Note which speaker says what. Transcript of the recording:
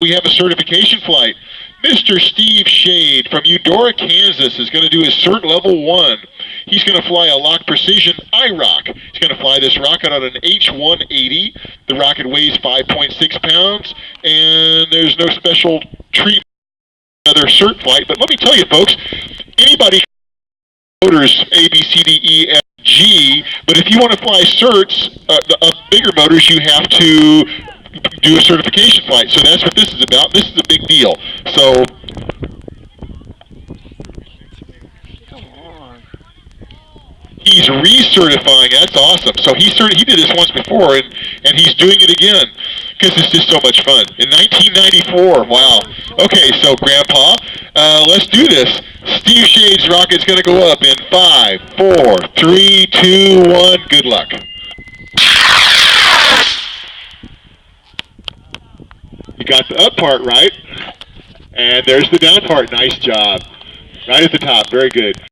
Speaker 1: We have a certification flight. Mr. Steve Shade from Eudora, Kansas is going to do his cert level 1. He's going to fly a Lock Precision IROC. He's going to fly this rocket on an H-180. The rocket weighs 5.6 pounds, and there's no special treatment for another cert flight. But let me tell you, folks, anybody motors A, B, C, D, E, F, G, but if you want to fly certs, bigger motors, you have to do a certification flight. So that's what this is about. This is a big deal. So he's recertifying. That's awesome. So he did this once before, and he's doing it again because it's just so much fun. In 1994, wow. Okay, so Grandpa, let's do this. Steve Shade's rocket's going to go up in 5, 4, 3, 2, 1. Good luck. You got the up part right, and there's the down part. Nice job. Right at the top. Very good.